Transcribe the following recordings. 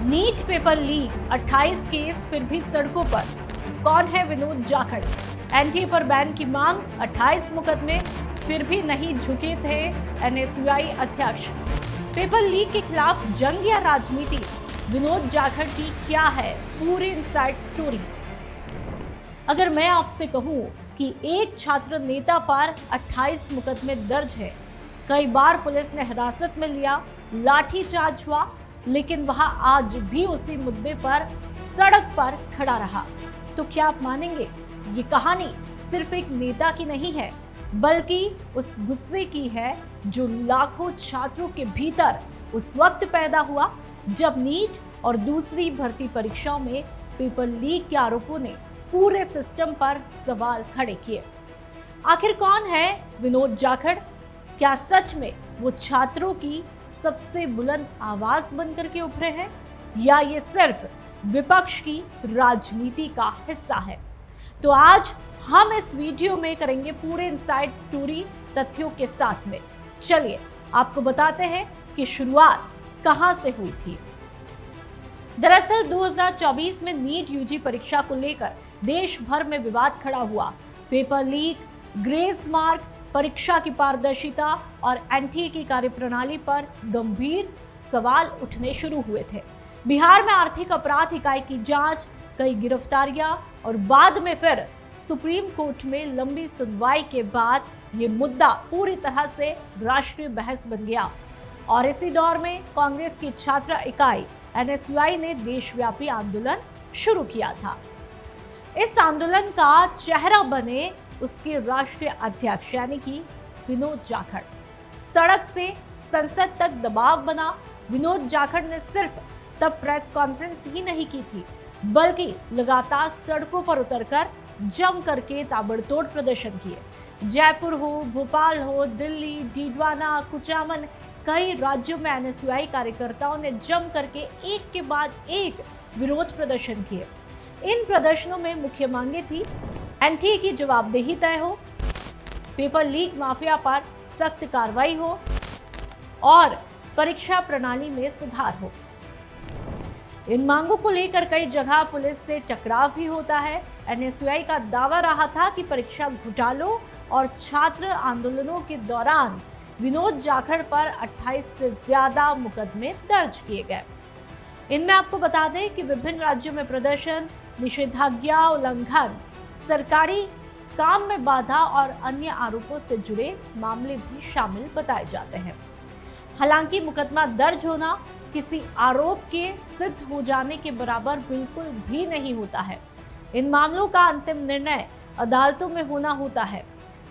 NEET paper leak, 28 case फिर भी सड़कों पर। कौन है विनोद जाखड़? एनटीए पर बैन की मांग, 28 मुकदमे फिर भी नहीं झुके थे एनएसयूआई अध्यक्ष। पेपर लीक के खिलाफ जंग या राजनीति? विनोद जाखड़ की क्या है पूरी इनसाइड स्टोरी। अगर मैं आपसे कहूं कि एक छात्र नेता पर 28 मुकदमे दर्ज है, कई बार पुलिस ने हिरासत में लिया, लाठीचार्ज हुआ, लेकिन वह आज भी उसी मुद्दे पर सड़क पर खड़ा रहा, तो क्या आप मानेंगे? ये कहानी सिर्फ एक नेता की नहीं है, बल्कि उस गुस्से की है जो लाखों छात्रों के भीतर उस वक्त पैदा हुआ जब नीट और दूसरी भर्ती परीक्षाओं में पेपर लीक के आरोपों ने पूरे सिस्टम पर सवाल खड़े किए। आखिर कौन है विनोद जाखड़? क्या सच में वो छात्रों की सबसे बुलंद आवाज बनकर के उभरे हैं, या ये सिर्फ विपक्ष की राजनीति का हिस्सा है? तो आज हम इस वीडियो में करेंगे पूरे इनसाइड स्टोरी तथ्यों के साथ में। चलिए आपको बताते हैं कि शुरुआत कहां से हुई थी। दरअसल 2024 में नीट यूजी परीक्षा को लेकर देश भर में विवाद खड़ा हुआ। पेपर लीक, ग्रेस मार्क, परीक्षा की पारदर्शिता और एनटीए की कार्यप्रणाली पर गंभीर सवाल उठने शुरू हुए थे। बिहार में आर्थिक अपराध इकाई की जांच, कई गिरफ्तारियां और बाद में फिर सुप्रीम कोर्ट में लंबी सुनवाई के बाद ये मुद्दा पूरी तरह से राष्ट्रीय बहस बन गया। और इसी दौर में कांग्रेस की छात्र इकाई एनएसयूआई ने देशव्यापी आंदोलन शुरू किया था। इस आंदोलन का चेहरा बने उसके राष्ट्रीय अध्यक्ष यानी कि विनोद जाखड़। सड़क से संसद तक दबाव बना। विनोद जाखड़ ने सिर्फ तब प्रेस कॉन्फ्रेंस ही नहीं की थी, बल्कि लगातार सड़कों पर उतरकर जम करके ताबड़तोड़ प्रदर्शन किए। जयपुर हो, भोपाल हो, दिल्ली, डीडवाना, कुचामन, कई राज्यों में एनएसयूआई कार्यकर्ताओं ने जम करके एक के बाद एक विरोध प्रदर्शन किए। इन प्रदर्शनों में मुख्य मांगे थी एनटीए की जवाबदेही तय हो, पेपर लीक माफिया पर सख्त कार्रवाई हो और परीक्षा प्रणाली में सुधार हो। इन मांगों को लेकर कई जगह पुलिस से टकराव भी होता है। एनएसयूआई का दावा रहा था कि परीक्षा घोटालों और छात्र आंदोलनों के दौरान विनोद जाखड़ पर 28 से ज्यादा मुकदमे दर्ज किए गए। इनमें आपको बता दें कि विभिन्न राज्यों में प्रदर्शन, निषेधाज्ञा उल्लंघन, सरकारी काम में बाधा और अन्य आरोपों से जुड़े मामले भी शामिल बताए जाते हैं। हालांकि मुकदमा दर्ज होना किसी आरोप के सिद्ध हो जाने के बराबर बिल्कुल भी नहीं होता है। इन मामलों का अंतिम निर्णय अदालतों में होना होता है।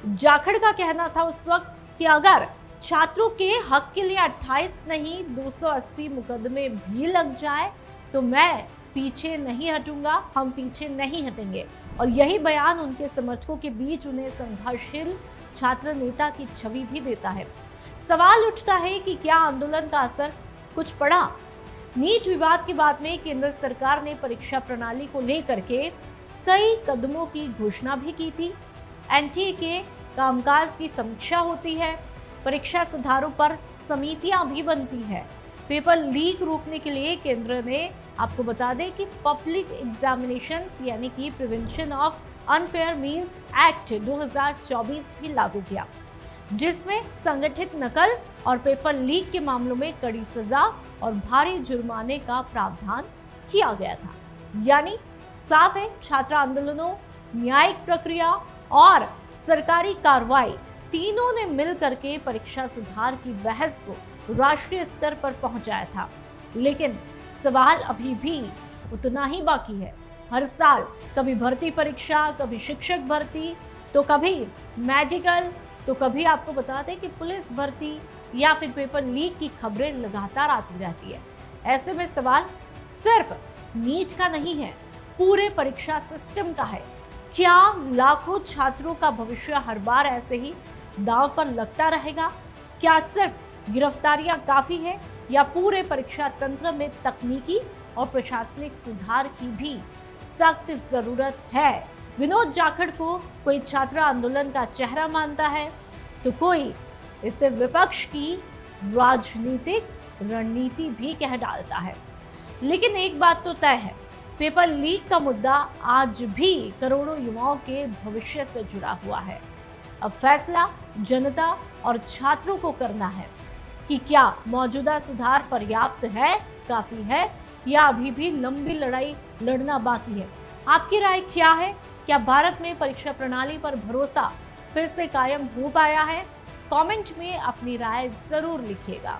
जाखड़ का कहना था उस वक्त कि अगर छात्रों के हक के लिए 28 नहीं 280 मुकदमे भी लग जाए तो मैं पीछे नहीं हटूंगा, हम पीछे नहीं हटेंगे। और यही बयान उनके समर्थकों के बीच उन्हें संघर्षशील छात्र नेता की छवि भी देता है। सवाल उठता है कि क्या आंदोलन का असर कुछ पड़ा? नीट विवाद के बाद में केंद्र सरकार ने परीक्षा प्रणाली को लेकर के कई कदमों की घोषणा भी की थी। एनटीए के कामकाज की समीक्षा होती है, परीक्षा सुधारों पर समितियां भी बनती है। पेपर लीक रोकने के लिए केंद्र ने आपको बता दें कि पब्लिक एग्जामिनेशंस यानी कि prevention of unfair means act 2024 भी लागू किया, जिसमें संगठित नकल और पेपर लीक के मामलों में कड़ी सजा और भारी जुर्माने का प्रावधान किया गया था। यानी साफ है, छात्र आंदोलनों, न्यायिक प्रक्रिया और सरकारी कार्रवाई तीनों ने मिल करके परीक्षा सुधार की बहस को राष्ट्रीय स्तर पर पहुंचाया था। लेकिन सवाल अभी भी उतना ही बाकी है। हर साल कभी भर्ती परीक्षा, कभी शिक्षक भर्ती, तो कभी मेडिकल, तो कभी आपको बता दें कि पुलिस भर्ती या फिर पेपर लीक की खबरें लगातार आती रहती है। ऐसे में सवाल सिर्फ नीट का नहीं है, पूरे परीक्षा सिस्टम का है। क्या लाखों छात्रों का भविष्य हर बार ऐसे ही दांव पर लगता रहेगा? क्या सिर्फ गिरफ्तारियां काफी है या पूरे परीक्षा तंत्र में तकनीकी और प्रशासनिक सुधार की भी सख्त जरूरत है? विनोद जाखड़ को कोई छात्र आंदोलन का चेहरा मानता है, तो कोई इसे विपक्ष की राजनीतिक रणनीति भी कह डालता है। लेकिन एक बात तो तय है, पेपर लीक का मुद्दा आज भी करोड़ों युवाओं के भविष्य से जुड़ा हुआ है। अब फैसला जनता और छात्रों को करना है कि क्या मौजूदा सुधार पर्याप्त है, काफी है, या अभी भी लंबी लड़ाई लड़ना बाकी है। आपकी राय क्या है? क्या भारत में परीक्षा प्रणाली पर भरोसा फिर से कायम हो पाया है? कमेंट में अपनी राय जरूर लिखिएगा।